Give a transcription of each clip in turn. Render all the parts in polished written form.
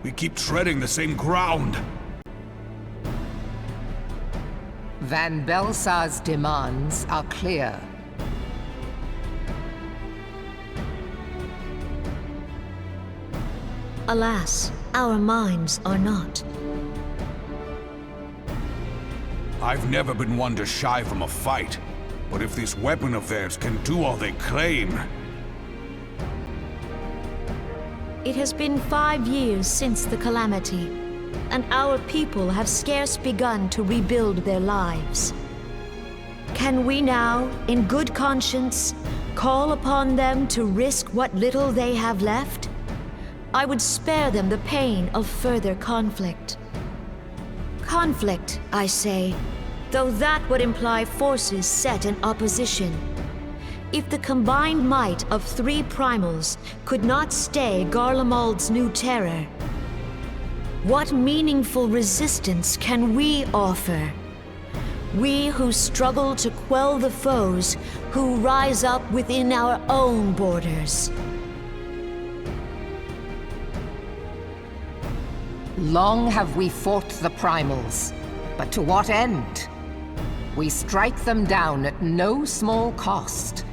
We keep treading the same ground. Van Belsar's demands are clear. Alas, our minds are not. I've never been one to shy from a fight, but if this weapon of theirs can do all they claim... It has been 5 years since the calamity, and our people have scarce begun to rebuild their lives. Can we now, in good conscience, call upon them to risk what little they have left? I would spare them the pain of further conflict. Conflict, I say, though that would imply forces set in opposition. If the combined might of 3 primals could not stay Garlemald's new terror, what meaningful resistance can we offer? We who struggle to quell the foes who rise up within our own borders. Long have we fought the primals, but to what end? We strike them down at no small cost,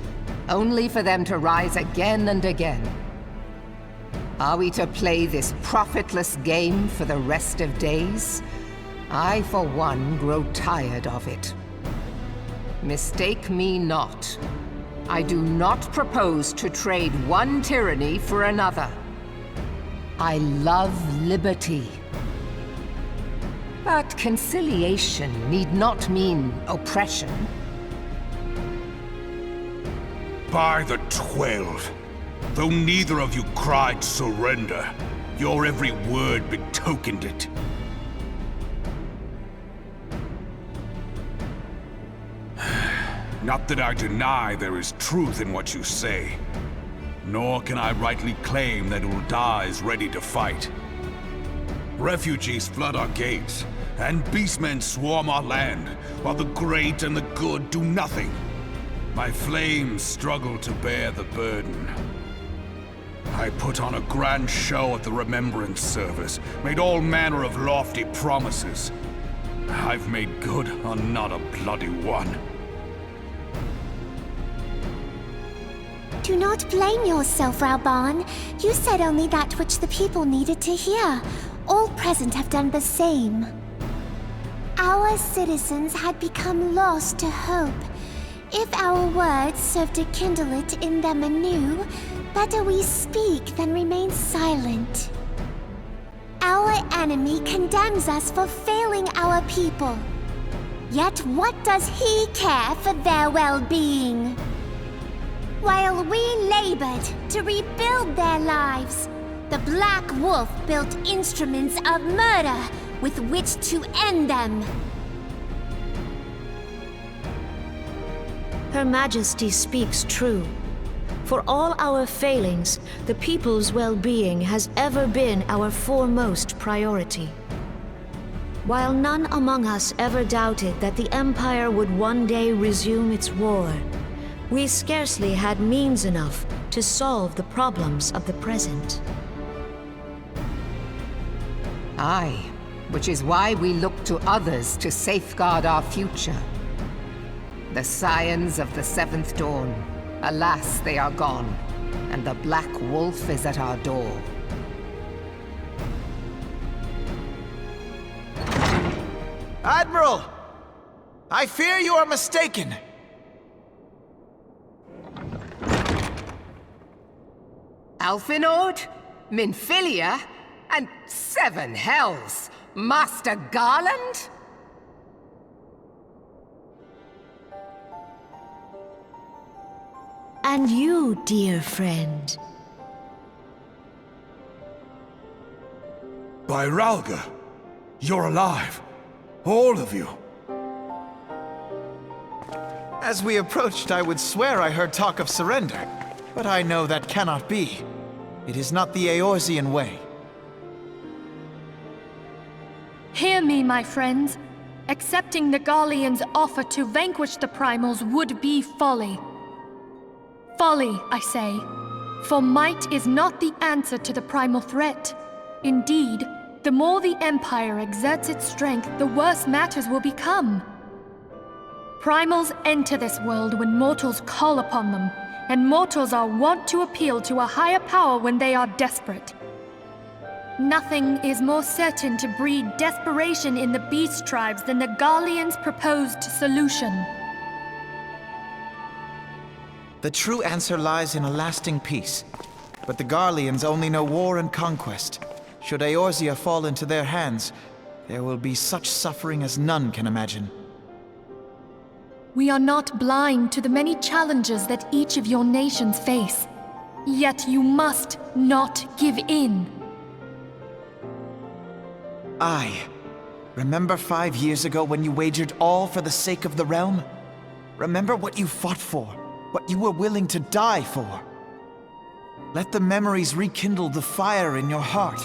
only for them to rise again and again. Are we to play this profitless game for the rest of days? I, for one, grow tired of it. Mistake me not. I do not propose to trade one tyranny for another. I love liberty. But conciliation need not mean oppression. By the 12, though neither of you cried surrender, your every word betokened it. Not that I deny there is truth in what you say, nor can I rightly claim that Ul'dah is ready to fight. Refugees flood our gates, and beastmen swarm our land, while the great and the good do nothing. My flames struggle to bear the burden. I put on a grand show at the Remembrance Service, made all manner of lofty promises. I've made good on not a bloody one. Do not blame yourself, Rauban. You said only that which the people needed to hear. All present have done the same. Our citizens had become lost to hope. If our words serve to kindle it in them anew, better we speak than remain silent. Our enemy condemns us for failing our people. Yet what does he care for their well-being? While we labored to rebuild their lives, the Black Wolf built instruments of murder with which to end them. Her Majesty speaks true. For all our failings, the people's well-being has ever been our foremost priority. While none among us ever doubted that the Empire would one day resume its war, we scarcely had means enough to solve the problems of the present. Aye, which is why we look to others to safeguard our future. The Scions of the Seventh Dawn, alas, they are gone, and the Black Wolf is at our door. Admiral! I fear you are mistaken. Alphinaud, Minfilia, and 7 hells! Master Garland? And you, dear friend. By Ralga, you're alive. All of you. As we approached, I would swear I heard talk of surrender, but I know that cannot be. It is not the Eorzean way. Hear me, my friends. Accepting the Garleans' offer to vanquish the Primals would be folly. Folly, I say. For might is not the answer to the Primal threat. Indeed, the more the Empire exerts its strength, the worse matters will become. Primals enter this world when mortals call upon them, and mortals are wont to appeal to a higher power when they are desperate. Nothing is more certain to breed desperation in the beast tribes than the Garleans' proposed solution. The true answer lies in a lasting peace. But the Garleans only know war and conquest. Should Eorzea fall into their hands, there will be such suffering as none can imagine. We are not blind to the many challenges that each of your nations face. Yet you must not give in. Aye. Remember 5 years ago when you wagered all for the sake of the realm? Remember what you fought for, what you were willing to die for. Let the memories rekindle the fire in your heart,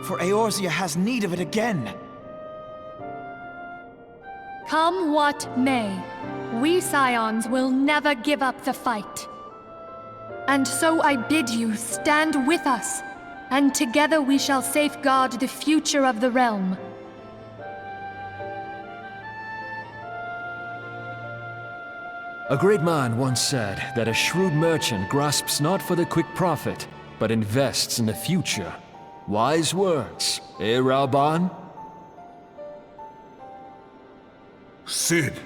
for Eorzea has need of it again. Come what may, we Scions will never give up the fight. And so I bid you stand with us, and together we shall safeguard the future of the realm. A great man once said that a shrewd merchant grasps not for the quick profit, but invests in the future. Wise words, eh, Raoban? Sid,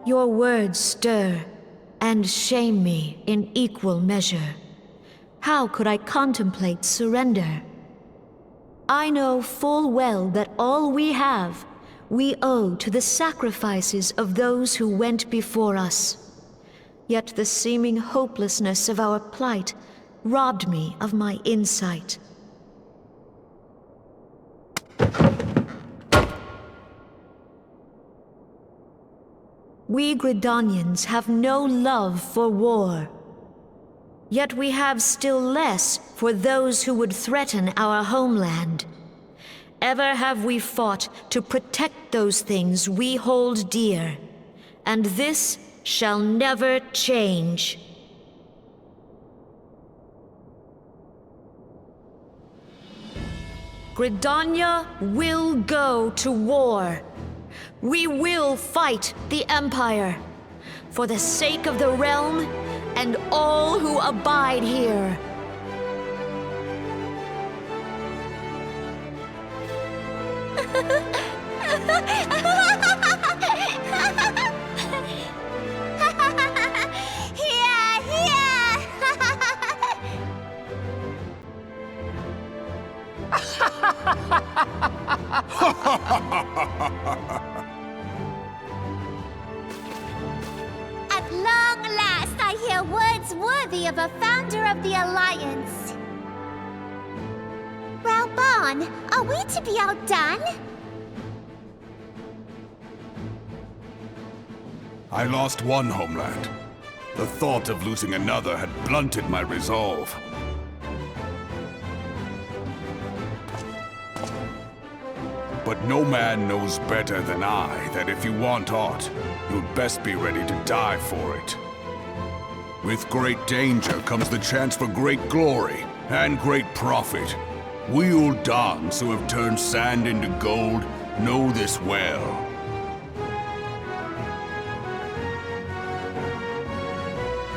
Your words stir and shame me in equal measure. How could I contemplate surrender? I know full well that all we have, we owe to the sacrifices of those who went before us. Yet the seeming hopelessness of our plight robbed me of my insight. We Gridanians have no love for war. Yet we have still less for those who would threaten our homeland. Ever have we fought to protect those things we hold dear, and this shall never change. Gridania will go to war. We will fight the Empire, for the sake of the realm and all who abide here. At long last, I hear words worthy of a founder of the Alliance. Raoban, are we to be outdone? I lost one homeland. The thought of losing another had blunted my resolve. But no man knows better than I that if you want aught, you'd best be ready to die for it. With great danger comes the chance for great glory and great profit. We Uldans who have turned sand into gold know this well.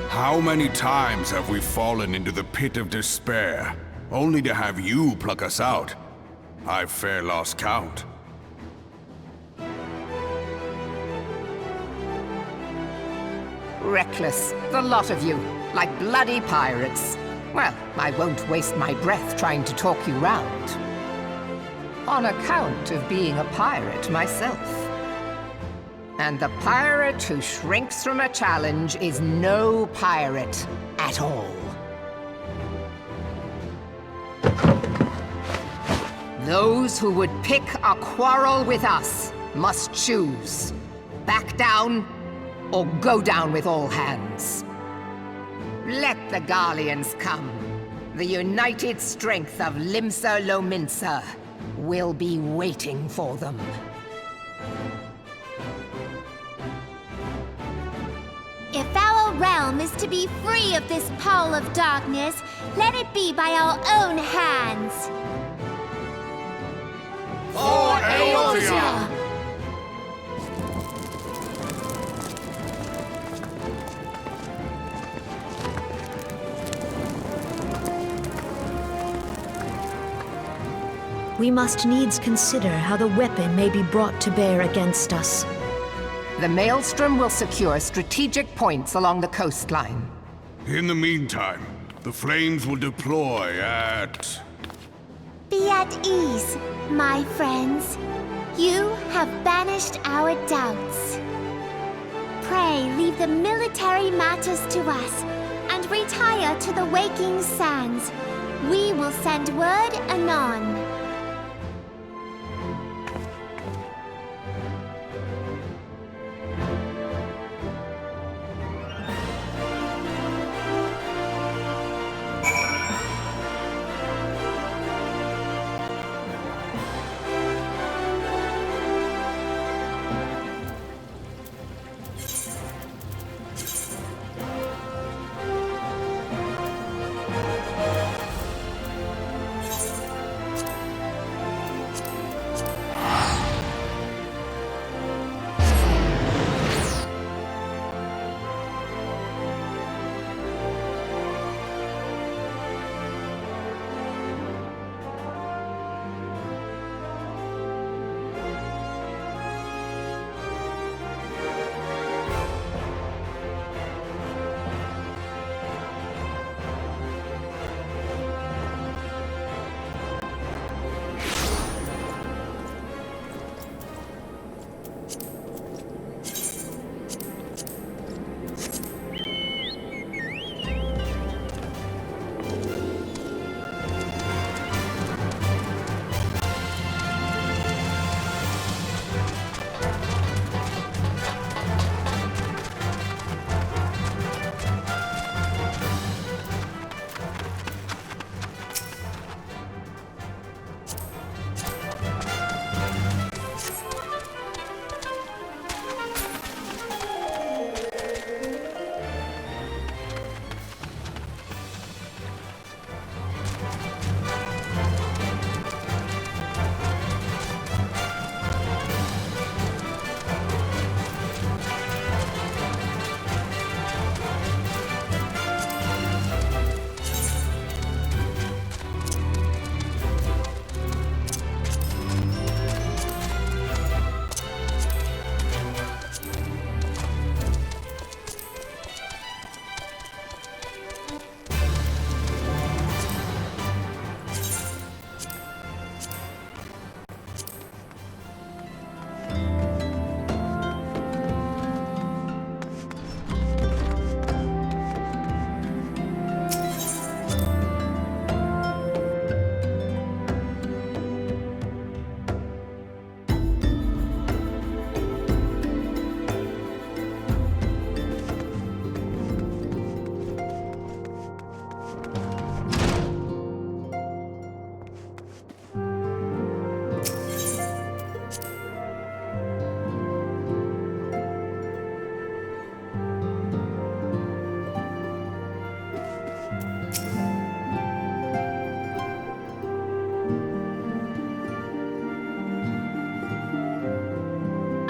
How many times have we fallen into the pit of despair, only to have you pluck us out? I've fair lost count. Reckless, the lot of you, like bloody pirates. Well, I won't waste my breath trying to talk you round. On account of being a pirate myself. And the pirate who shrinks from a challenge is no pirate at all. Those who would pick a quarrel with us must choose. Back down, or go down with all hands. Let the Garleans come. The united strength of Limsa Lominsa will be waiting for them. If our realm is to be free of this pall of darkness, let it be by our own hands. For Eorzea! We must needs consider how the weapon may be brought to bear against us. The Maelstrom will secure strategic points along the coastline. In the meantime, the flames will deploy at... Be at ease, my friends. You have banished our doubts. Pray leave the military matters to us, and retire to the waking sands. We will send word anon.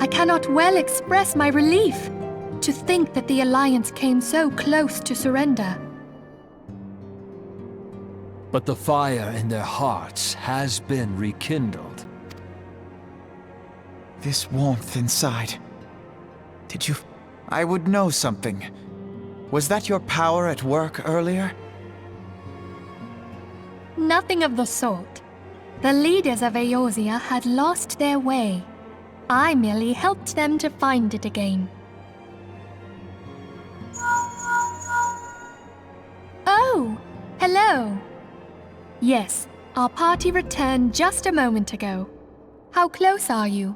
I cannot well express my relief to think that the Alliance came so close to surrender. But the fire in their hearts has been rekindled. This warmth inside. Did you... I would know something. Was that your power at work earlier? Nothing of the sort. The leaders of Eorzea had lost their way. I merely helped them to find it again. Oh, hello. Yes, our party returned just a moment ago. How close are you?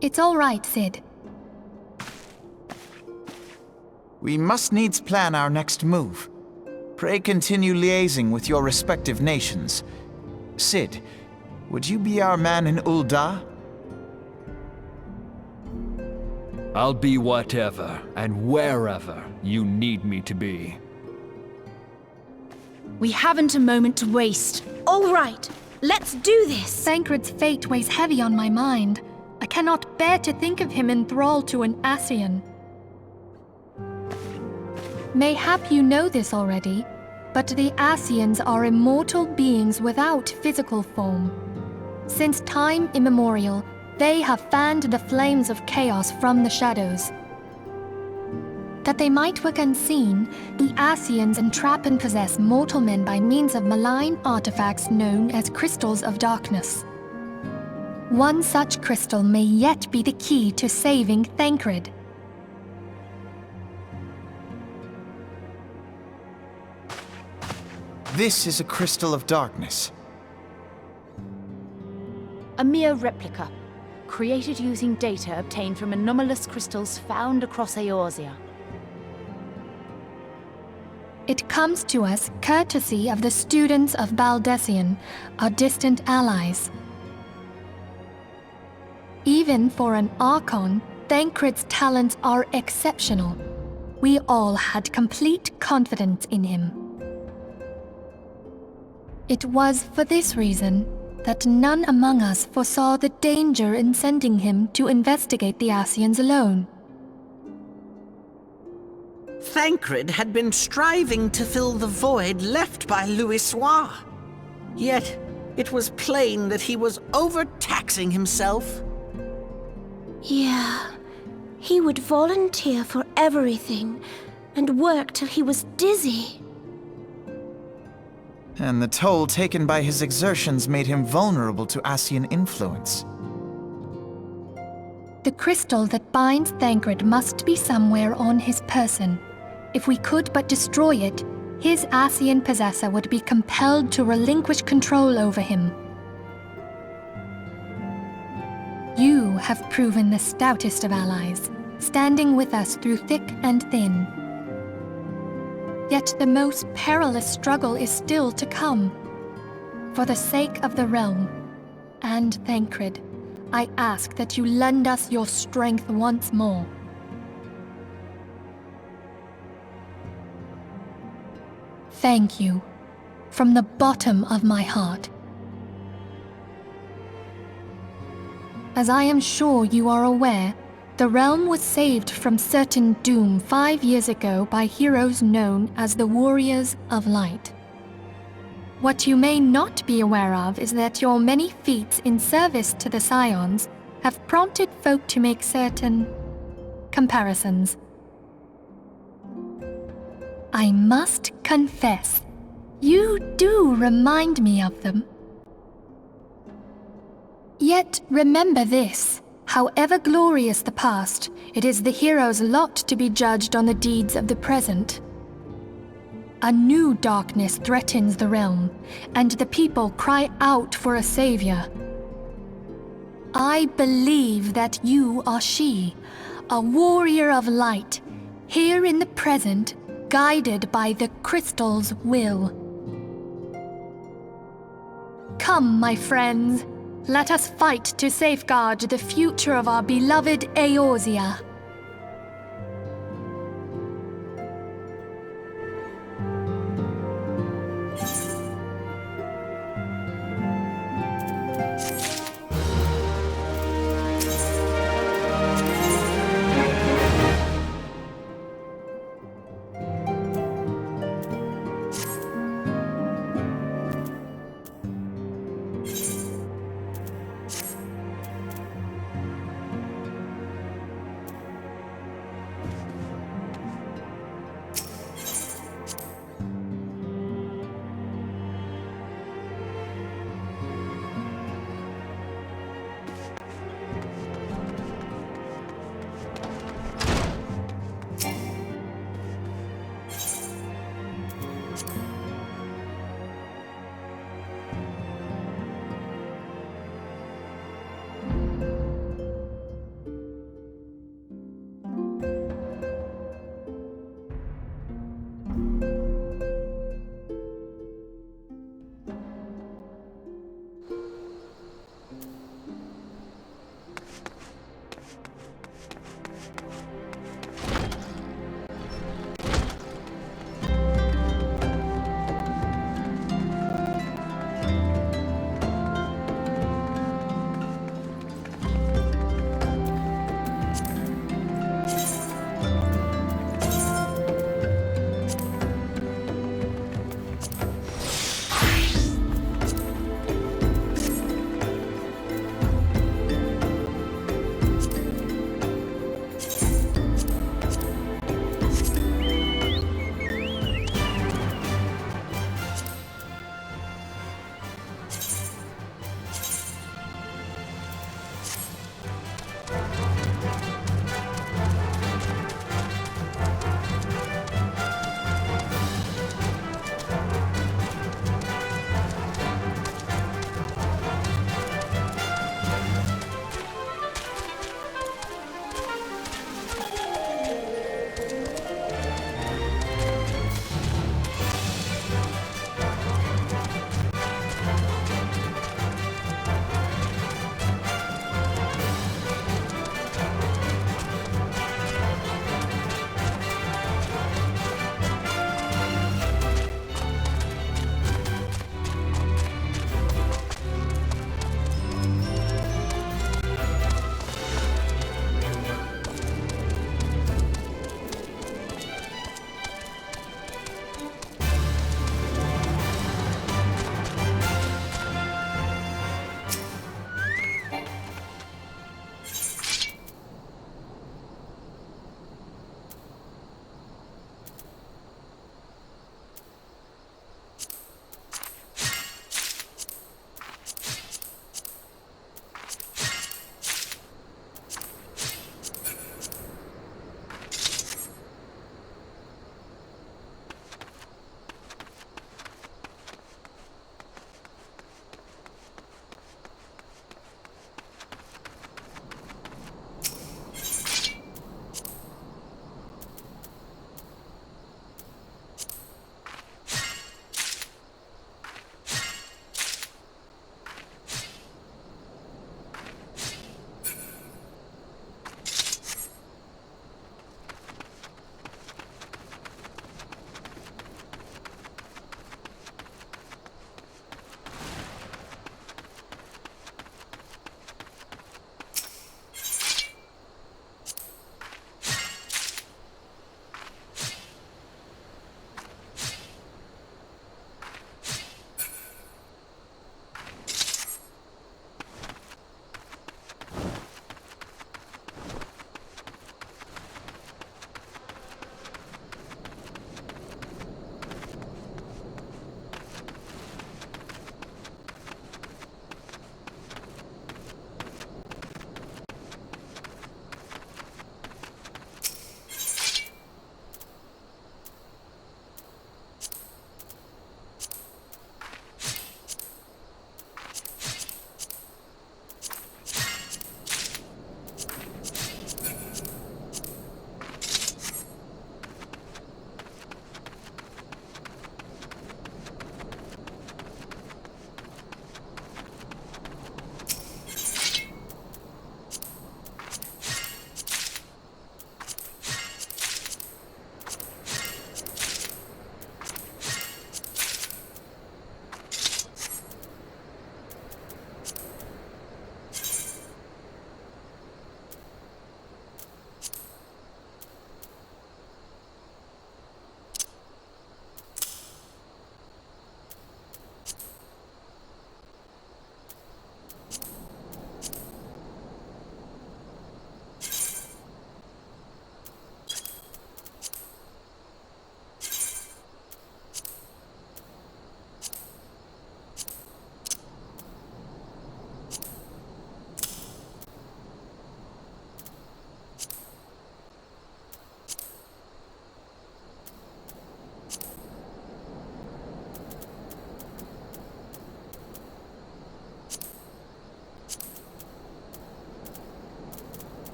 It's all right, Sid. We must needs plan our next move. Pray continue liaising with your respective nations. Sid, would you be our man in Ul'dah? I'll be whatever and wherever you need me to be. We haven't a moment to waste. All right, let's do this! Thancred's fate weighs heavy on my mind. I cannot bear to think of him in thrall to an Ascian. Mayhap you know this already, but the Ascians are immortal beings without physical form. Since time immemorial, they have fanned the flames of chaos from the shadows. That they might work unseen, the Ascians entrap and possess mortal men by means of malign artifacts known as crystals of darkness. One such crystal may yet be the key to saving Thancred. This is a crystal of darkness. A mere replica, created using data obtained from anomalous crystals found across Eorzea. It comes to us courtesy of the students of Baldessian, our distant allies. Even for an Archon, Thancred's talents are exceptional. We all had complete confidence in him. It was for this reason that none among us foresaw the danger in sending him to investigate the Ascians alone. Thancred had been striving to fill the void left by Louisoix. Yet, it was plain that he was overtaxing himself. Yeah, he would volunteer for everything and work till he was dizzy. And the toll taken by his exertions made him vulnerable to Ascian influence. The crystal that binds Thancred must be somewhere on his person. If we could but destroy it, his Ascian possessor would be compelled to relinquish control over him. You have proven the stoutest of allies, standing with us through thick and thin. Yet the most perilous struggle is still to come. For the sake of the realm, and Thancred, I ask that you lend us your strength once more. Thank you, from the bottom of my heart. As I am sure you are aware, the realm was saved from certain doom 5 years ago by heroes known as the Warriors of Light. What you may not be aware of is that your many feats in service to the Scions have prompted folk to make certain comparisons. I must confess, you do remind me of them. Yet remember this. However glorious the past, it is the hero's lot to be judged on the deeds of the present. A new darkness threatens the realm, and the people cry out for a savior. I believe that you are she, a warrior of light, here in the present, guided by the crystal's will. Come, my friends. Let us fight to safeguard the future of our beloved Eorzea.